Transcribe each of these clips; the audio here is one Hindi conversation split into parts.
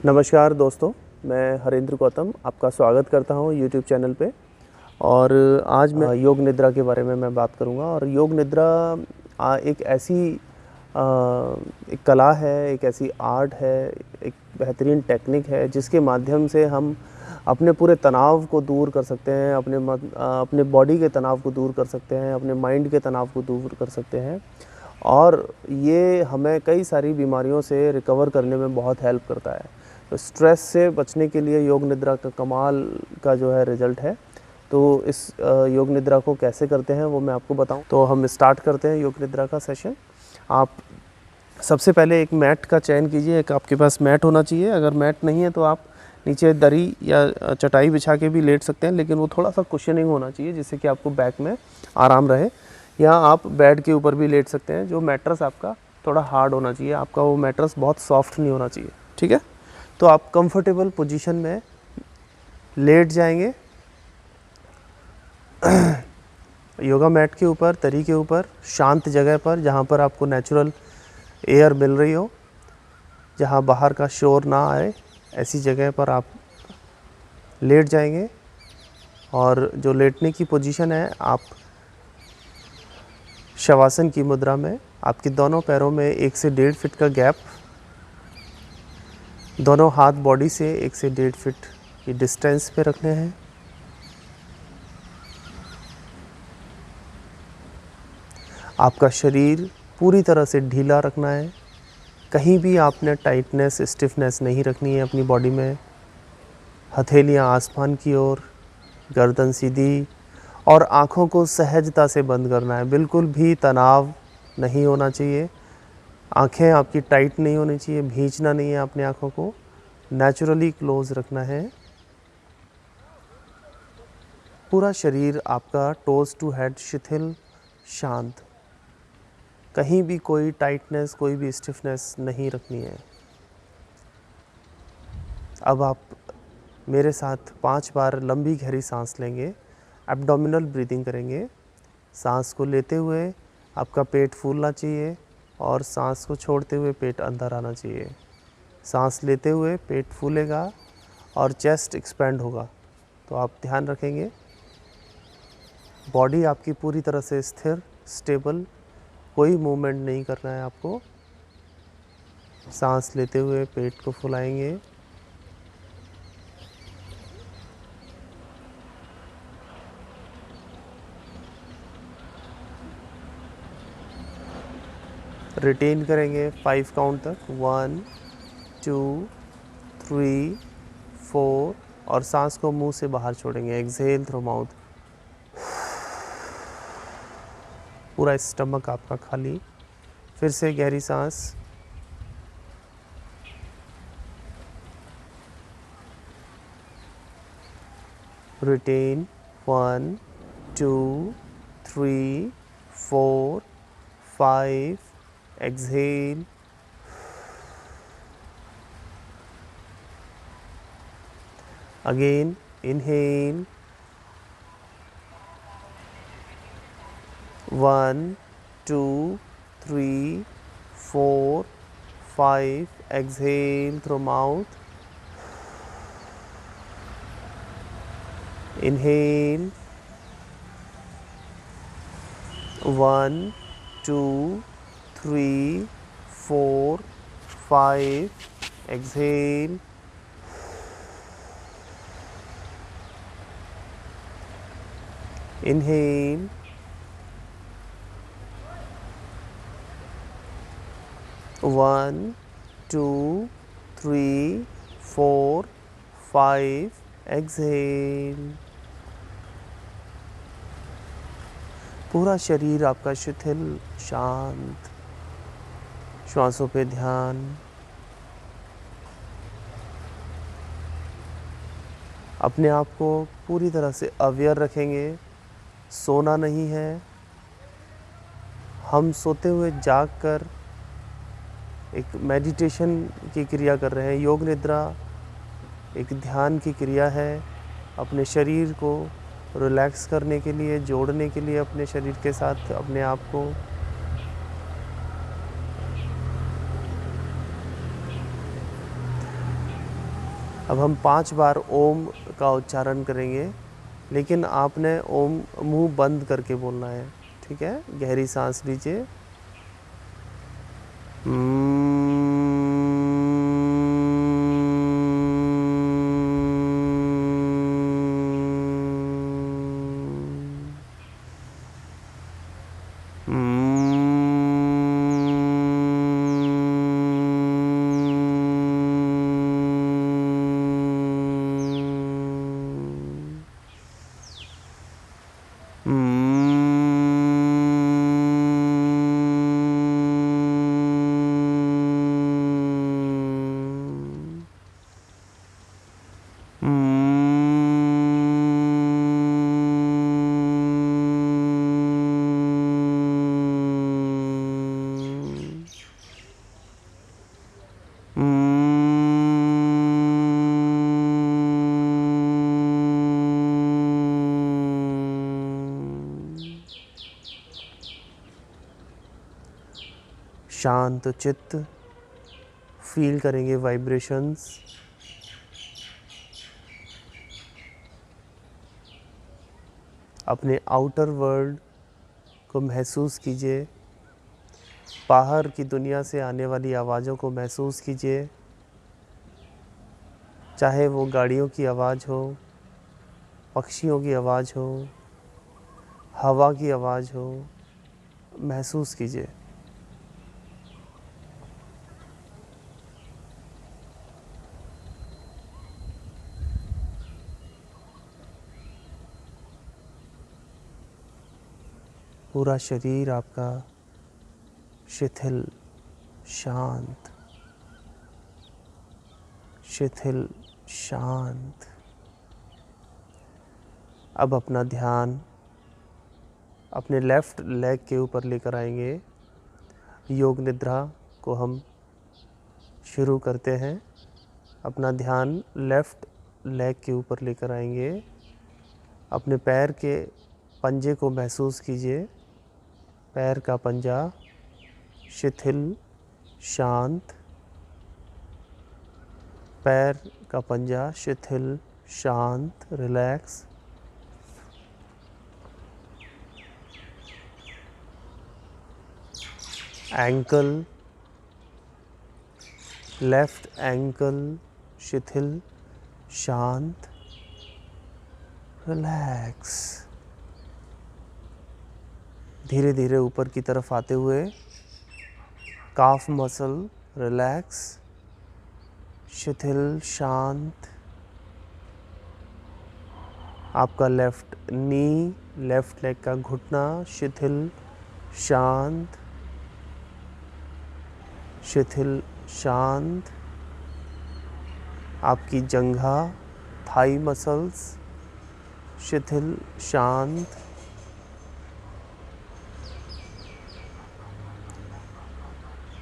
नमस्कार दोस्तों, मैं हरेंद्र गौतम आपका स्वागत करता हूं यूट्यूब चैनल पे। और आज मैं योग निद्रा के बारे में मैं बात करूंगा। और योग निद्रा एक ऐसी एक कला है, एक ऐसी आर्ट है, एक बेहतरीन टेक्निक है जिसके माध्यम से हम अपने पूरे तनाव को दूर कर सकते हैं, अपने बॉडी के तनाव को दूर कर सकते हैं, अपने माइंड के तनाव को दूर कर सकते हैं। और ये हमें कई सारी बीमारियों से रिकवर करने में बहुत हेल्प करता है। तो स्ट्रेस से बचने के लिए योग निद्रा का कमाल का जो है रिज़ल्ट है। तो इस योग निद्रा को कैसे करते हैं वो मैं आपको बताऊं। तो हम स्टार्ट करते हैं योग निद्रा का सेशन। आप सबसे पहले एक मैट का चयन कीजिए। एक आपके पास मैट होना चाहिए। अगर मैट नहीं है तो आप नीचे दरी या चटाई बिछा के भी लेट सकते हैं, लेकिन वो थोड़ा सा कुशनिंग होना चाहिए जिससे कि आपको बैक में आराम रहे। या आप बेड के ऊपर भी लेट सकते हैं। जो मैट्रेस आपका थोड़ा हार्ड होना चाहिए, आपका वो मैट्रेस बहुत सॉफ्ट नहीं होना चाहिए। ठीक है, तो आप कंफर्टेबल पोजीशन में लेट जाएंगे योगा मैट के ऊपर, दरी के ऊपर, शांत जगह पर जहाँ पर आपको नेचुरल एयर मिल रही हो, जहाँ बाहर का शोर ना आए, ऐसी जगह पर आप लेट जाएंगे। और जो लेटने की पोजीशन है, आप शवासन की मुद्रा में आपके दोनों पैरों में 1 से 1.5 फीट का गैप, दोनों हाथ बॉडी से 1 से 1.5 फीट की डिस्टेंस पे रखने हैं। आपका शरीर पूरी तरह से ढीला रखना है। कहीं भी आपने टाइटनेस, स्टिफनेस नहीं रखनी है अपनी बॉडी में। हथेलियां आसमान की ओर, गर्दन सीधी, और आँखों को सहजता से बंद करना है। बिल्कुल भी तनाव नहीं होना चाहिए। आँखें आपकी टाइट नहीं होनी चाहिए, भींचना नहीं है अपनी आँखों को, नेचुरली क्लोज रखना है। पूरा शरीर आपका टोज टू हेड शिथिल, शांत, कहीं भी कोई टाइटनेस, कोई भी स्टिफनेस नहीं रखनी है। अब आप मेरे साथ 5 बार लंबी गहरी सांस लेंगे, एब्डोमिनल ब्रीदिंग करेंगे। सांस को लेते हुए आपका पेट फूलना चाहिए और सांस को छोड़ते हुए पेट अंदर आना चाहिए। सांस लेते हुए पेट फूलेगा और चेस्ट एक्सपेंड होगा। तो आप ध्यान रखेंगे बॉडी आपकी पूरी तरह से स्थिर, स्टेबल, कोई मूवमेंट नहीं करना है आपको। सांस लेते हुए पेट को फुलाएंगे। रिटेन करेंगे 5 काउंट तक, 1 2 3 4, और सांस को मुंह से बाहर छोड़ेंगे। Exhale through mouth. पूरा स्टमक आपका खाली। फिर से गहरी सांस। Retain 1 2 3 4 5। Exhale. Again inhale. 1 2 3 4 5। Exhale through mouth. Inhale. 1 2 3 4 5. Exhale. Inhale. 1 2 3 4 5। Exhale. पूरा शरीर आपका शिथिल, शांत। श्वासों पे ध्यान। अपने आप को पूरी तरह से अवेयर रखेंगे। सोना नहीं है। हम सोते हुए जाग कर एक मेडिटेशन की क्रिया कर रहे हैं। योग निद्रा एक ध्यान की क्रिया है। अपने शरीर को रिलैक्स करने के लिए, जोड़ने के लिए अपने शरीर के साथ अपने आप को। अब हम 5 बार ओम का उच्चारण करेंगे, लेकिन आपने ओम मुंह बंद करके बोलना है, ठीक है। गहरी सांस लीजिए। शांत चित्त फील करेंगे वाइब्रेशंस। अपने आउटर वर्ल्ड को महसूस कीजिए। बाहर की दुनिया से आने वाली आवाज़ों को महसूस कीजिए, चाहे वो गाड़ियों की आवाज़ हो, पक्षियों की आवाज़ हो, हवा की आवाज़ हो, महसूस कीजिए। पूरा शरीर आपका शिथिल, शांत, शिथिल, शांत। अब अपना ध्यान अपने लेफ़्ट लेग के ऊपर लेकर आएंगे। योग निद्रा को हम शुरू करते हैं। अपना ध्यान लेफ़्ट लेग के ऊपर लेकर आएंगे। अपने पैर के पंजे को महसूस कीजिए। पैर का पंजा शिथिल, शांत। पैर का पंजा शिथिल, शांत, रिलैक्स। एंकल, लेफ्ट एंकल शिथिल, शांत, रिलैक्स। धीरे धीरे ऊपर की तरफ आते हुए काफ मसल रिलैक्स, शिथिल, शांत। आपका लेफ्ट नी, लेफ्ट लेग का घुटना शिथिल, शांत, शिथिल, शांत। आपकी जंघा, थाई मसल्स शिथिल, शांत।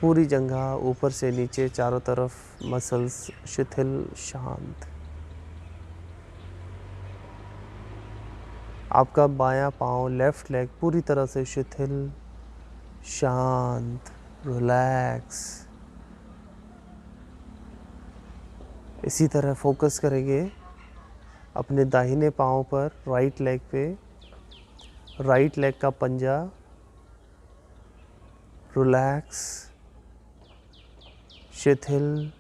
पूरी जंघा ऊपर से नीचे चारों तरफ मसल्स शिथिल, शांत। आपका बायां पाँव, लेफ्ट लेग पूरी तरह से शिथिल, शांत, रिलैक्स। इसी तरह फोकस करेंगे अपने दाहिने पाँव पर, राइट लेग पे। राइट लेग का पंजा रिलैक्स, शिथिल,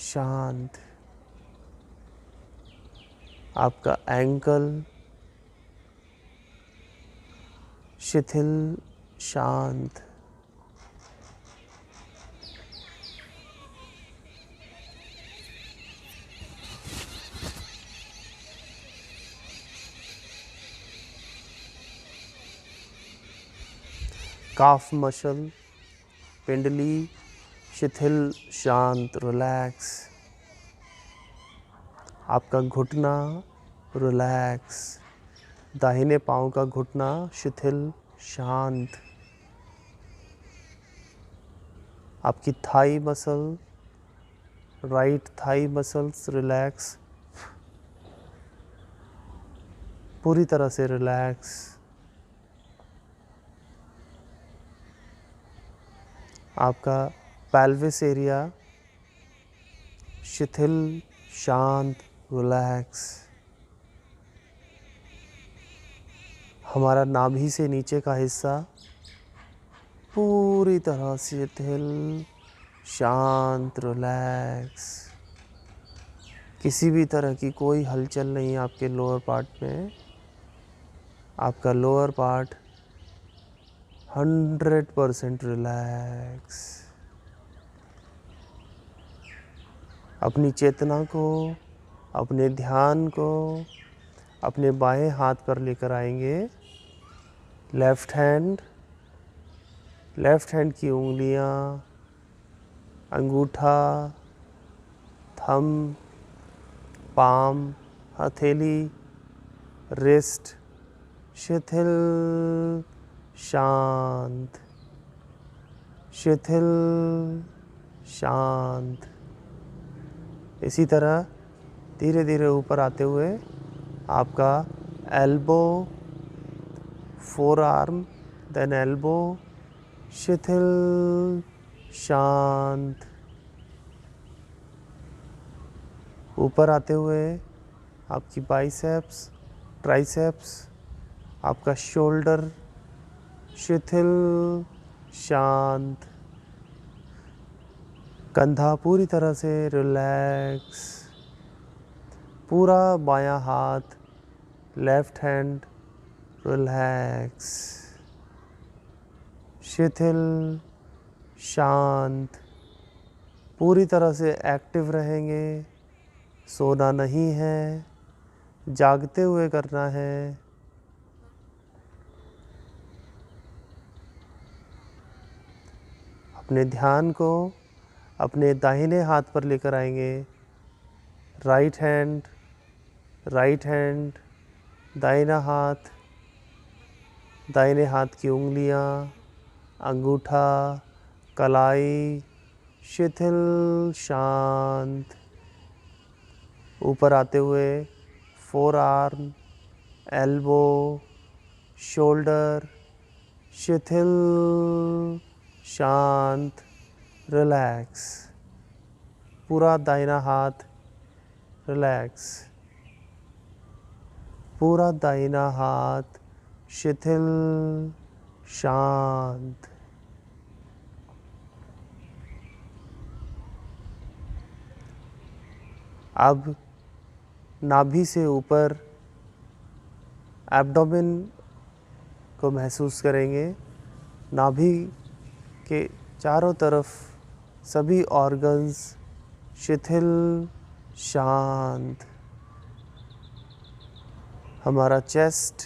शांत। आपका एंकल शिथिल, शांत। काफ मसल, पिंडली शिथिल, शांत, रिलैक्स। आपका घुटना रिलैक्स, दाहिने पाँव का घुटना शिथिल, शांत। आपकी thigh muscle, right thigh muscles relax, पूरी तरह से रिलैक्स। आपका पेल्विस एरिया शिथिल, शांत, रिलैक्स। हमारा नाभि से नीचे का हिस्सा पूरी तरह से शिथिल, शांत, रिलैक्स। किसी भी तरह की कोई हलचल नहीं आपके लोअर पार्ट में। आपका लोअर पार्ट 100% रिलैक्स। अपनी चेतना को, अपने ध्यान को अपने बाएं हाथ पर लेकर आएंगे। लेफ्ट हैंड की उंगलियां, अंगूठा, थंब, पाम, हथेली, रिस्ट शिथिल, शांत, शिथिल, शांत। इसी तरह धीरे धीरे ऊपर आते हुए आपका elbow, forearm, then elbow, शिथिल, शांत। ऊपर आते हुए आपकी बाइसेप्स, ट्राइसेप्स, आपका शोल्डर, शिथिल, शांत। कंधा पूरी तरह से रिलैक्स। पूरा बायां हाथ, लेफ्ट हैंड, रिलैक्स, शिथिल, शांत। पूरी तरह से एक्टिव रहेंगे। सोना नहीं है, जागते हुए करना है। अपने ध्यान को अपने दाहिने हाथ पर लेकर आएंगे। राइट हैंड, दाहिना हाथ, दाहिने हाथ की उंगलियां, अंगूठा, कलाई, शिथिल, शांत। ऊपर आते हुए फोर आर्म, एल्बो, शोल्डर, शिथिल, शांत, रिलैक्स। पूरा दाहिना हाथ रिलैक्स। पूरा दाहिना हाथ शिथिल, शांत। अब नाभि से ऊपर एब्डोमेन को महसूस करेंगे। नाभि के चारों तरफ सभी ऑर्गन्स शिथिल, शांत। हमारा चेस्ट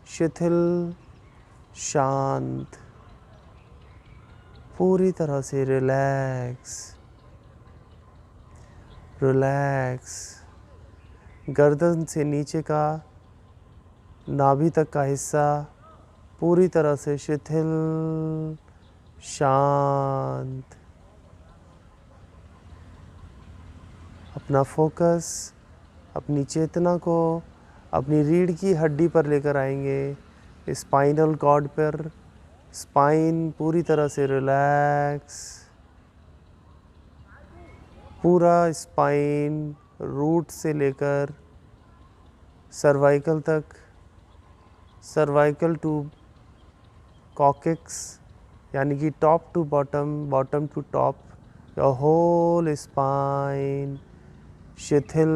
शिथिल, शांत, पूरी तरह से रिलैक्स, रिलैक्स। गर्दन से नीचे का नाभि तक का हिस्सा पूरी तरह से शिथिल, शांत। अपना फोकस, अपनी चेतना को अपनी रीढ़ की हड्डी पर लेकर आएंगे। स्पाइनल कॉर्ड पर स्पाइन पूरी तरह से रिलैक्स। पूरा स्पाइन रूट से लेकर सर्वाइकल तक, सर्वाइकल टू कॉक्सिक्स, यानी कि top to bottom, bottom to top, your whole spine शिथिल,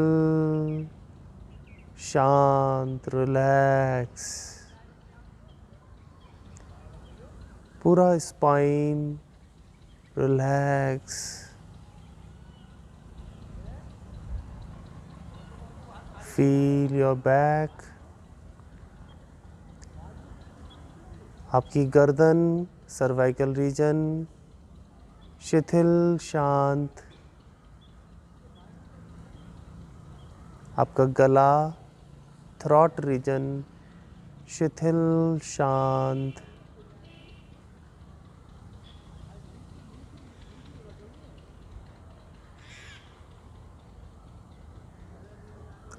शांत, रिलैक्स। पूरा spine relax. Feel your back. आपकी गर्दन, सर्वाइकल रीजन शिथिल, शांत। आपका गला, थ्रॉट रीजन शिथिल, शांत।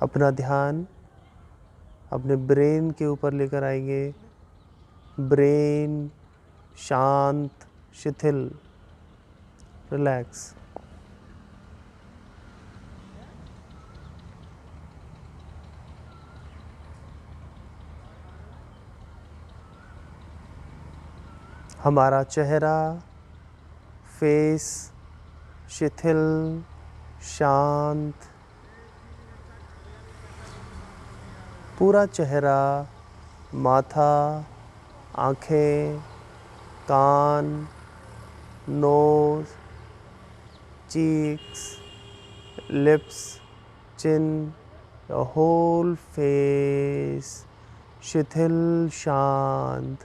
अपना ध्यान अपने ब्रेन के ऊपर लेकर आएंगे। ब्रेन शांत, शिथिल, रिलैक्स। हमारा चेहरा, फेस शिथिल, शांत, पूरा चेहरा, माथा, आँखें, कान, knows, cheeks, lips, chin, your whole face, शिथिल, शांत,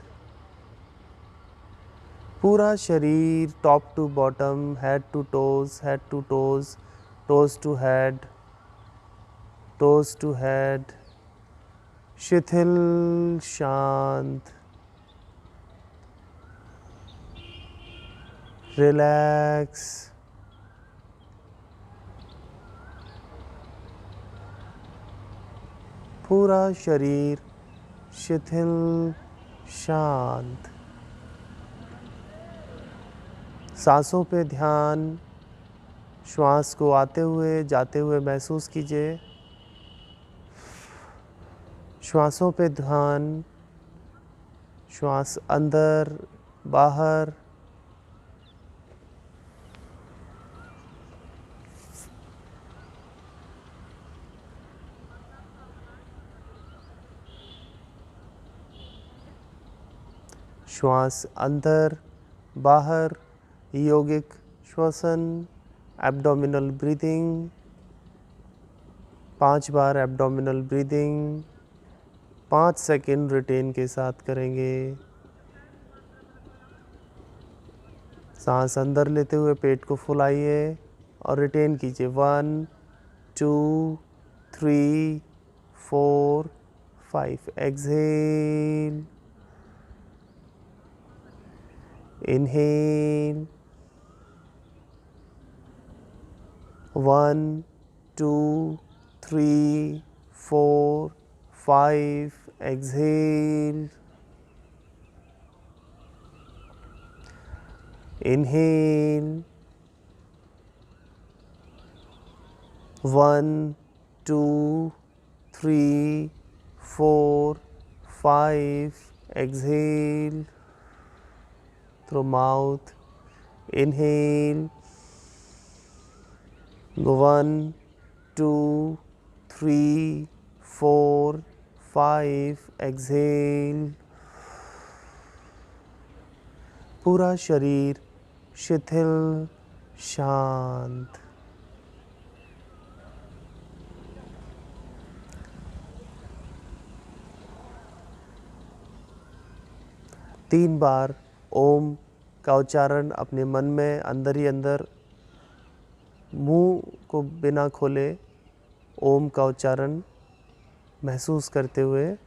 पूरा शरीर, top to bottom, head to toes, toes to head, शिथिल, शांत, रिलैक्स, पूरा शरीर शिथिल, शांत। सांसों पे ध्यान, श्वास को आते हुए जाते हुए महसूस कीजिए। श्वासों पे ध्यान, श्वास अंदर बाहर, श्वास अंदर बाहर, योगिक श्वसन, एब्डोमिनल ब्रीदिंग, 5 बार एब्डोमिनल ब्रीदिंग, 5 सेकंड रिटेन के साथ करेंगे। सांस अंदर लेते हुए पेट को फुलाइए और रिटेन कीजिए। 1 2 3 4 5। Exhale, inhale, 1 2 3 4 5। Exhale, inhale, 1 2 3 4 5। exhale through mouth, inhale, 1 2 3 4 5। exhale, पूरा शरीर शिथिल, शांत। तीन बार ओम का उच्चारण अपने मन में अंदर ही अंदर, मुंह को बिना खोले ओम का उच्चारण महसूस करते हुए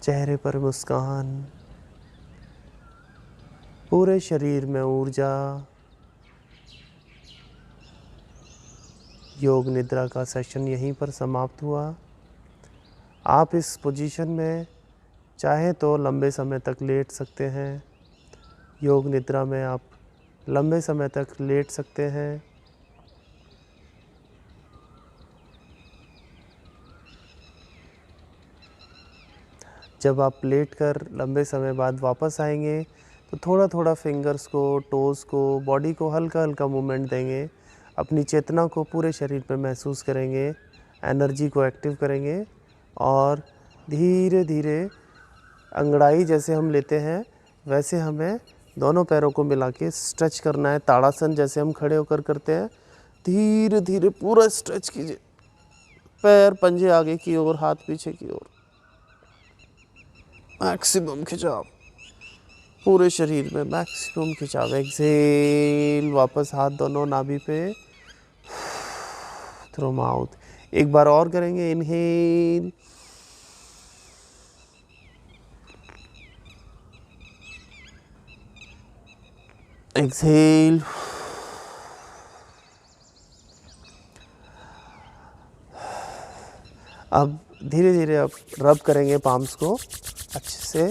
चेहरे पर मुस्कान, पूरे शरीर में ऊर्जा। योग निद्रा का सेशन यहीं पर समाप्त हुआ। आप इस पोजीशन में चाहे तो लंबे समय तक लेट सकते हैं। योग निद्रा में आप लंबे समय तक लेट सकते हैं। जब आप लेट कर लंबे समय बाद वापस आएंगे तो थोड़ा थोड़ा फिंगर्स को, टोज़ को, बॉडी को हल्का हल्का मूवमेंट देंगे। अपनी चेतना को पूरे शरीर पर महसूस करेंगे, एनर्जी को एक्टिव करेंगे और धीरे धीरे अंगड़ाई जैसे हम लेते हैं वैसे हमें दोनों पैरों को मिला के स्ट्रेच करना है। ताड़ासन जैसे हम खड़े होकर करते हैं, धीरे धीरे पूरा स्ट्रेच कीजिए। पैर पंजे आगे की ओर, हाथ पीछे की ओर, मैक्सिमम खिंचाव, पूरे शरीर में मैक्सिमम खिंचाव। एक्सहेल, वापस हाथ दोनों नाभि पे, थ्रू माउथ। एक बार और करेंगे, इनहेल, एक्सहेल, अब धीरे धीरे अब रब करेंगे पाम्स को अच्छे से,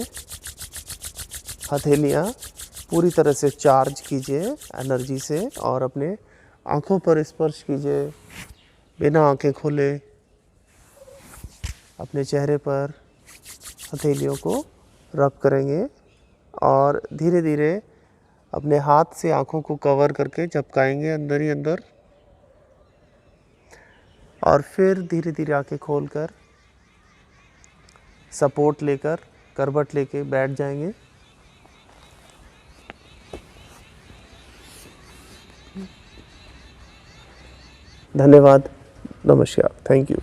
हथेलियाँ पूरी तरह से चार्ज कीजिए एनर्जी से और अपने आँखों पर स्पर्श कीजिए बिना आँखें खोले। अपने चेहरे पर हथेलियों को रब करेंगे और धीरे धीरे अपने हाथ से आँखों को कवर करके झपकाएंगे अंदर ही अंदर, और फिर धीरे धीरे आँखें खोलकर सपोर्ट लेकर करवट लेके बैठ जाएंगे। धन्यवाद, नमस्कार, थैंक यू।